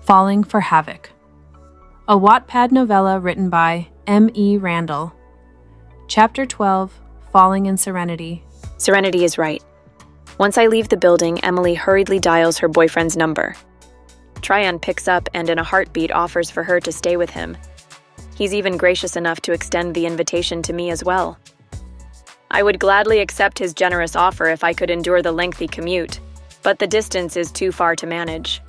Falling for Havoc, a Wattpad novella written by M.E. Randall. Chapter 12, Falling in Serenity. Serenity is right. Once I leave the building, Emily hurriedly dials her boyfriend's number. Tryon picks up and in a heartbeat offers for her to stay with him. He's even gracious enough to extend the invitation to me as well. I would gladly accept his generous offer if I could endure the lengthy commute, but the distance is too far to manage.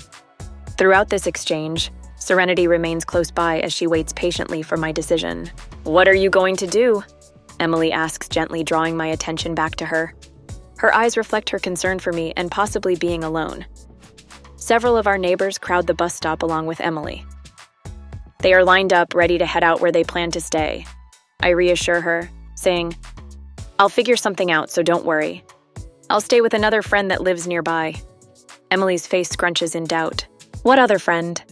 Throughout this exchange, Serenity remains close by as she waits patiently for my decision. "What are you going to do?" Emily asks gently, drawing my attention back to her. Her eyes reflect her concern for me and possibly being alone. Several of our neighbors crowd the bus stop along with Emily. They are lined up, ready to head out where they plan to stay. I reassure her, saying, "I'll figure something out, so don't worry. I'll stay with another friend that lives nearby." Emily's face scrunches in doubt. "What other friend?"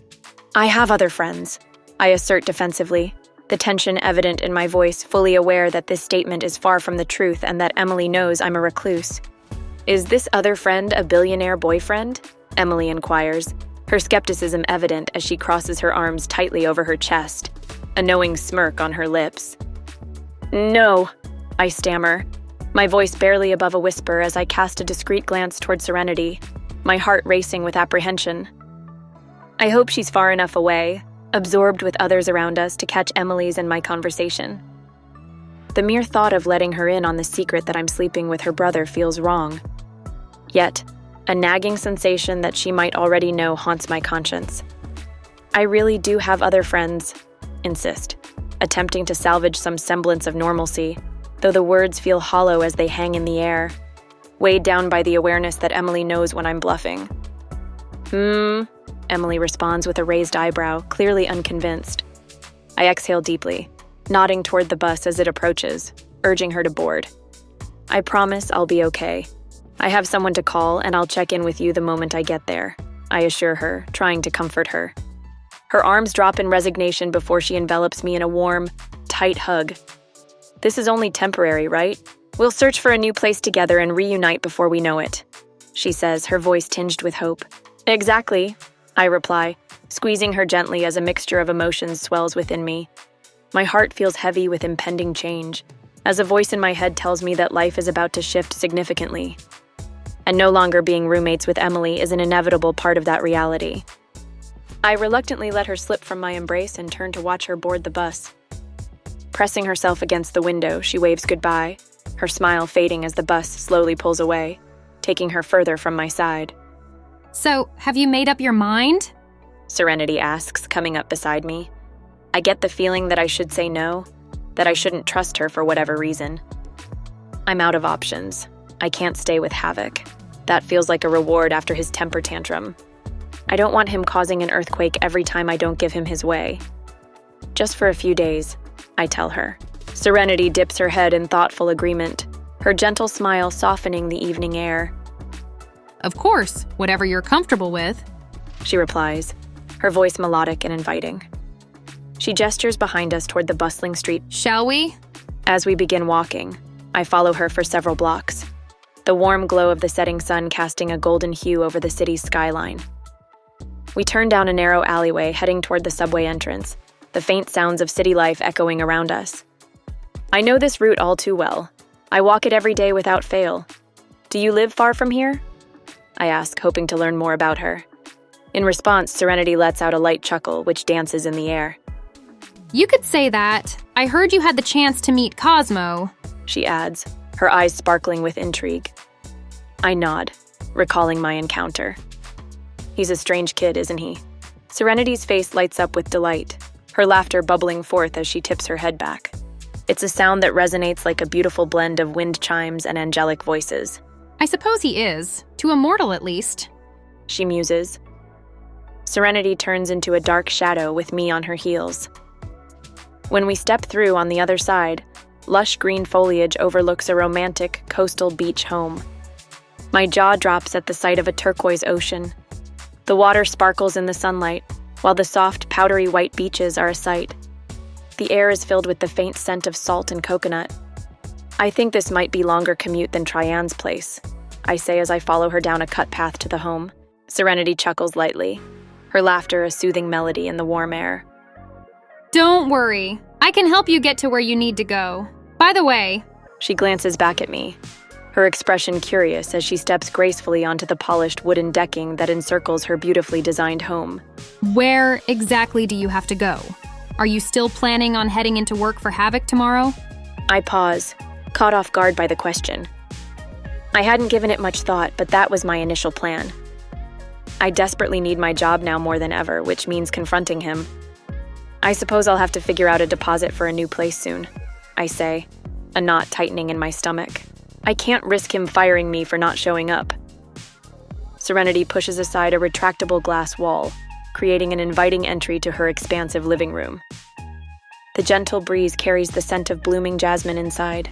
"I have other friends," I assert defensively, the tension evident in my voice, fully aware that this statement is far from the truth and that Emily knows I'm a recluse. "Is this other friend a billionaire boyfriend?" Emily inquires, her skepticism evident as she crosses her arms tightly over her chest, a knowing smirk on her lips. "No," I stammer, my voice barely above a whisper as I cast a discreet glance toward Serenity, my heart racing with apprehension. I hope she's far enough away, absorbed with others around us, to catch Emily's and my conversation. The mere thought of letting her in on the secret that I'm sleeping with her brother feels wrong. Yet, a nagging sensation that she might already know haunts my conscience. "I really do have other friends," insist, attempting to salvage some semblance of normalcy, though the words feel hollow as they hang in the air, weighed down by the awareness that Emily knows when I'm bluffing. Emily responds with a raised eyebrow, clearly unconvinced. I exhale deeply, nodding toward the bus as it approaches, urging her to board. "I promise I'll be okay. I have someone to call, and I'll check in with you the moment I get there," I assure her, trying to comfort her. Her arms drop in resignation before she envelops me in a warm, tight hug. "This is only temporary, right? We'll search for a new place together and reunite before we know it," she says, her voice tinged with hope. "Exactly," I reply, squeezing her gently as a mixture of emotions swells within me. My heart feels heavy with impending change, as a voice in my head tells me that life is about to shift significantly. And no longer being roommates with Emily is an inevitable part of that reality. I reluctantly let her slip from my embrace and turn to watch her board the bus. Pressing herself against the window, she waves goodbye, her smile fading as the bus slowly pulls away, taking her further from my side. "So, have you made up your mind?" Serenity asks, coming up beside me. I get the feeling that I should say no, that I shouldn't trust her for whatever reason. I'm out of options. I can't stay with Havoc. That feels like a reward after his temper tantrum. I don't want him causing an earthquake every time I don't give him his way. "Just for a few days," I tell her. Serenity dips her head in thoughtful agreement, her gentle smile softening the evening air. "Of course, whatever you're comfortable with," she replies, her voice melodic and inviting. She gestures behind us toward the bustling street. "Shall we?" As we begin walking, I follow her for several blocks, the warm glow of the setting sun casting a golden hue over the city's skyline. We turn down a narrow alleyway heading toward the subway entrance, the faint sounds of city life echoing around us. I know this route all too well. I walk it every day without fail. "Do you live far from here?" I ask, hoping to learn more about her. In response, Serenity lets out a light chuckle, which dances in the air. "You could say that. I heard you had the chance to meet Cosmo," she adds, her eyes sparkling with intrigue. I nod, recalling my encounter. He's a strange kid, isn't he? Serenity's face lights up with delight, her laughter bubbling forth as she tips her head back. It's a sound that resonates like a beautiful blend of wind chimes and angelic voices. "I suppose he is, to a mortal at least," she muses. Serenity turns into a dark shadow with me on her heels. When we step through on the other side, lush green foliage overlooks a romantic coastal beach home. My jaw drops at the sight of a turquoise ocean. The water sparkles in the sunlight, while the soft, powdery white beaches are a sight. The air is filled with the faint scent of salt and coconut. I think this might be longer commute than Tryon's place, I say as I follow her down a cut path to the home. Serenity chuckles lightly. her laughter a soothing melody in the warm air. Don't worry. I can help you get to where you need to go. By the way, She glances back at me, her expression curious as she steps gracefully onto the polished wooden decking that encircles her beautifully designed home. where exactly do you have to go? Are you still planning on heading into work for Havoc tomorrow? I pause, caught off guard by the question. I hadn't given it much thought, but that was my initial plan. I desperately need my job now more than ever, which means confronting him. I suppose I'll have to figure out a deposit for a new place soon, I say, a knot tightening in my stomach. I can't risk him firing me for not showing up. Serenity pushes aside a retractable glass wall, creating an inviting entry to her expansive living room. The gentle breeze carries the scent of blooming jasmine inside.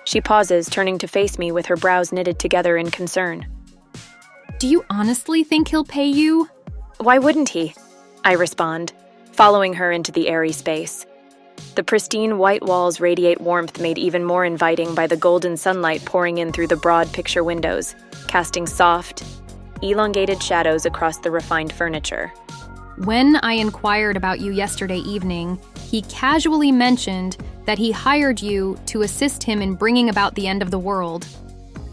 She pauses, turning to face me with her brows knitted together in concern. Do you honestly think he'll pay you? Why wouldn't he? I respond, following her into the airy space. The pristine white walls radiate warmth made even more inviting by the golden sunlight pouring in through the broad picture windows, casting soft, elongated shadows across the refined furniture. When I inquired about you yesterday evening, he casually mentioned that he hired you to assist him in bringing about the end of the world.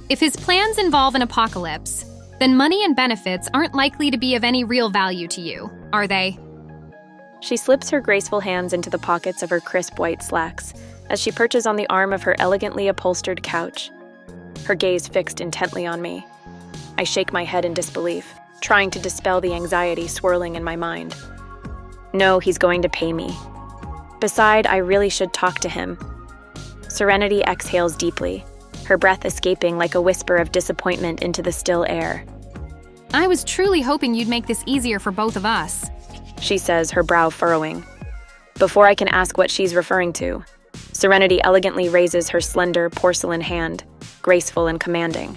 If his plans involve an apocalypse, then money and benefits aren't likely to be of any real value to you, are they? She slips her graceful hands into the pockets of her crisp white slacks as she perches on the arm of her elegantly upholstered couch, her gaze fixed intently on me. I shake my head in disbelief, trying to dispel the anxiety swirling in my mind. No, he's going to pay me. Besides, I really should talk to him. Serenity exhales deeply, her breath escaping like a whisper of disappointment into the still air. I was truly hoping you'd make this easier for both of us. She says, her brow furrowing. Before I can ask what she's referring to, Serenity elegantly raises her slender porcelain hand, graceful and commanding.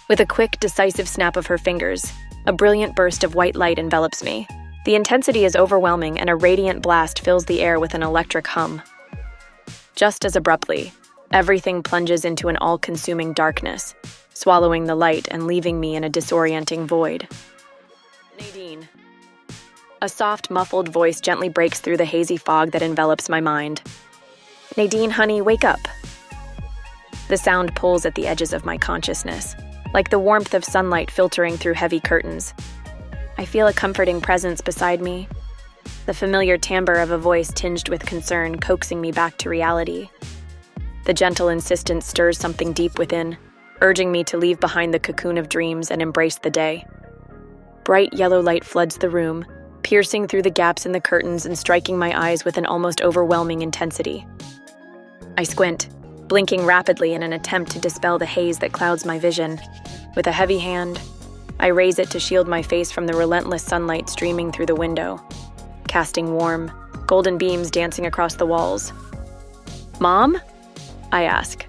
With a quick, decisive snap of her fingers, a brilliant burst of white light envelops me. The intensity is overwhelming, and a radiant blast fills the air with an electric hum. Just as abruptly, everything plunges into an all-consuming darkness, swallowing the light and leaving me in a disorienting void. Nadine. A soft, muffled voice gently breaks through the hazy fog that envelops my mind. Nadine, honey, wake up. The sound pulls at the edges of my consciousness, like the warmth of sunlight filtering through heavy curtains. I feel a comforting presence beside me, the familiar timbre of a voice tinged with concern coaxing me back to reality. The gentle insistence stirs something deep within, urging me to leave behind the cocoon of dreams and embrace the day. Bright yellow light floods the room, piercing through the gaps in the curtains and striking my eyes with an almost overwhelming intensity. I squint, blinking rapidly in an attempt to dispel the haze that clouds my vision. With a heavy hand, I raise it to shield my face from the relentless sunlight streaming through the window, casting warm, golden beams dancing across the walls. Mom? I ask,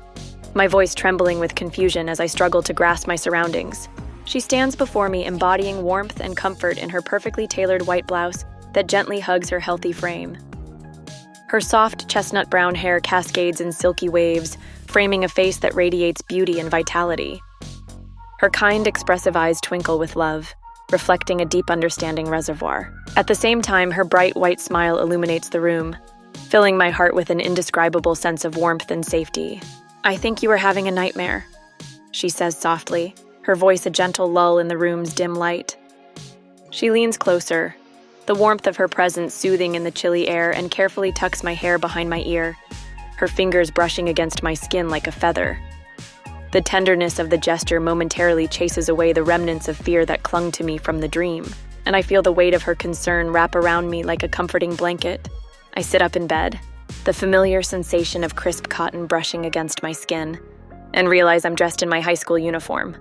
my voice trembling with confusion as I struggle to grasp my surroundings. She stands before me, embodying warmth and comfort in her perfectly tailored white blouse that gently hugs her healthy frame. Her soft chestnut brown hair cascades in silky waves, framing a face that radiates beauty and vitality. Her kind, expressive eyes twinkle with love, reflecting a deep understanding reservoir. At the same time, her bright white smile illuminates the room, filling my heart with an indescribable sense of warmth and safety. I think you are having a nightmare, she says softly, her voice a gentle lull in the room's dim light. She leans closer, the warmth of her presence soothing in the chilly air, and carefully tucks my hair behind my ear, her fingers brushing against my skin like a feather. The tenderness of the gesture momentarily chases away the remnants of fear that clung to me from the dream, and I feel the weight of her concern wrap around me like a comforting blanket. I sit up in bed, the familiar sensation of crisp cotton brushing against my skin, and realize I'm dressed in my high school uniform.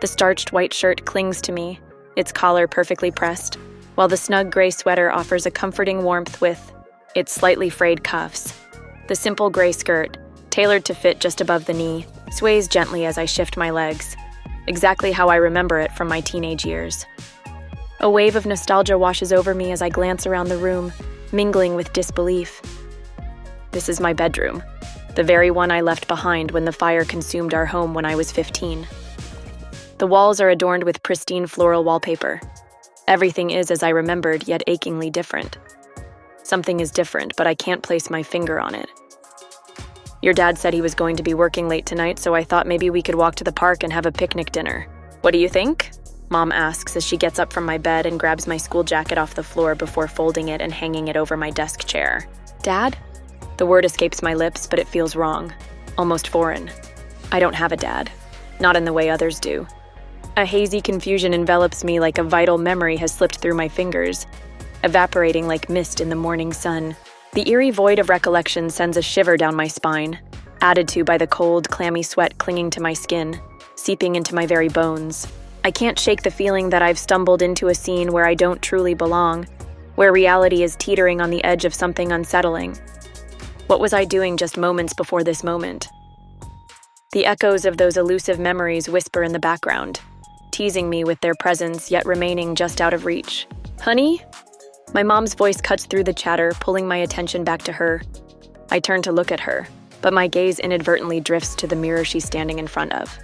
The starched white shirt clings to me, its collar perfectly pressed, while the snug gray sweater offers a comforting warmth with its slightly frayed cuffs. The simple gray skirt, tailored to fit just above the knee, sways gently as I shift my legs, exactly how I remember it from my teenage years. A wave of nostalgia washes over me as I glance around the room, mingling with disbelief. This is my bedroom, the very one I left behind when the fire consumed our home when I was 15. The walls are adorned with pristine floral wallpaper, Everything is as I remembered, yet achingly different. Something is different, but I can't place my finger on it. Your dad said he was going to be working late tonight, so I thought maybe we could walk to the park and have a picnic dinner. What do you think? Mom asks as she gets up from my bed and grabs my school jacket off the floor before folding it and hanging it over my desk chair. Dad? The word escapes my lips, but it feels wrong, almost foreign. I don't have a dad, not in the way others do. A hazy confusion envelops me like a vital memory has slipped through my fingers, evaporating like mist in the morning sun. The eerie void of recollection sends a shiver down my spine, added to by the cold, clammy sweat clinging to my skin, seeping into my very bones. I can't shake the feeling that I've stumbled into a scene where I don't truly belong, where reality is teetering on the edge of something unsettling. What was I doing just moments before this moment? The echoes of those elusive memories whisper in the background, teasing me with their presence yet remaining just out of reach. Honey? My mom's voice cuts through the chatter, pulling my attention back to her. I turn to look at her, but my gaze inadvertently drifts to the mirror she's standing in front of.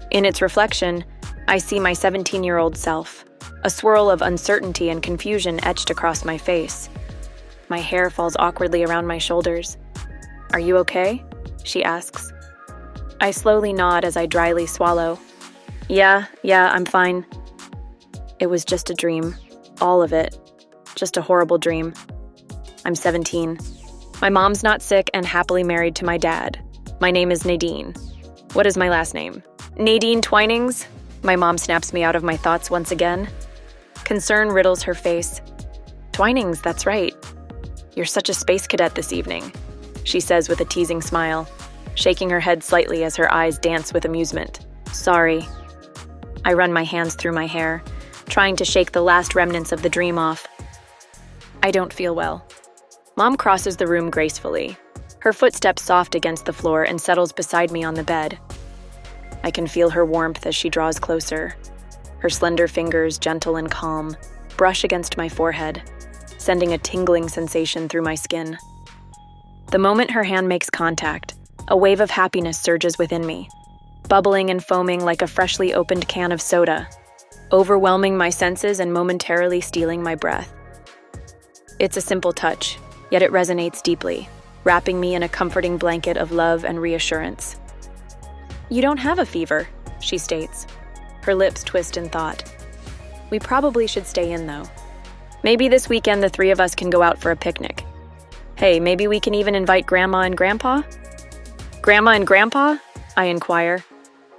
In its reflection, I see my 17-year-old self, a swirl of uncertainty and confusion etched across my face. My hair falls awkwardly around my shoulders. Are you okay? She asks. I slowly nod as I dryly swallow. Yeah, I'm fine. It was just a dream. All of it. Just a horrible dream. I'm 17. My mom's not sick and happily married to my dad. My name is Nadine. What is my last name? Nadine Twinings? My mom snaps me out of my thoughts once again. Concern riddles her face. Twinings, that's right. You're such a space cadet this evening, she says with a teasing smile, shaking her head slightly as her eyes dance with amusement. Sorry. I run my hands through my hair, trying to shake the last remnants of the dream off. I don't feel well. Mom crosses the room gracefully, her footsteps soft against the floor and settles beside me on the bed. I can feel her warmth as she draws closer. Her slender fingers, gentle and calm, brush against my forehead, sending a tingling sensation through my skin. The moment her hand makes contact, a wave of happiness surges within me, bubbling and foaming like a freshly opened can of soda, overwhelming my senses and momentarily stealing my breath. It's a simple touch, yet it resonates deeply, wrapping me in a comforting blanket of love and reassurance. You don't have a fever, she states. Her lips twist in thought. We probably should stay in, though. Maybe this weekend the three of us can go out for a picnic. Hey, maybe we can even invite Grandma and Grandpa? Grandma and Grandpa? I inquire,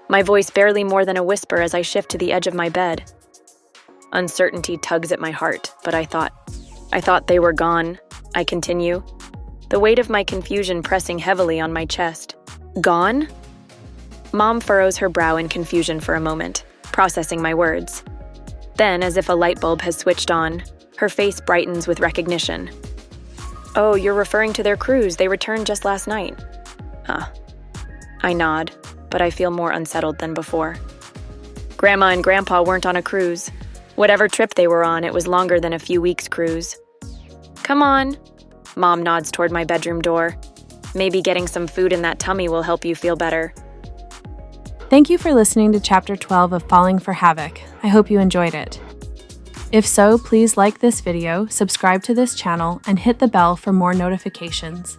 my voice barely more than a whisper as I shift to the edge of my bed. Uncertainty tugs at my heart, but I thought they were gone, I continue, the weight of my confusion pressing heavily on my chest. Gone? Mom furrows her brow in confusion for a moment, processing my words. Then, as if a light bulb has switched on, her face brightens with recognition. Oh, you're referring to their cruise. They returned just last night. I nod, but I feel more unsettled than before. Grandma and Grandpa weren't on a cruise. Whatever trip they were on, it was longer than a few weeks' cruise. Come on. Mom nods toward my bedroom door. Maybe getting some food in that tummy will help you feel better. Thank you for listening to Chapter 12 of Falling for Havoc. I hope you enjoyed it. If so, please like this video, subscribe to this channel, and hit the bell for more notifications.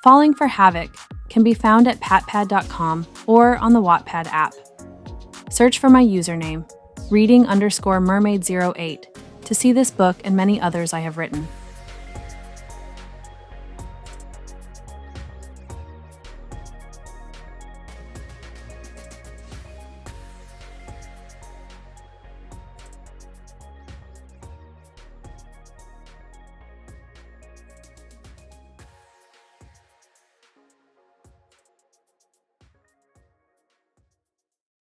Falling for Havoc can be found at patpad.com or on the Wattpad app. Search for my username, reading_mermaid08, to see this book and many others I have written.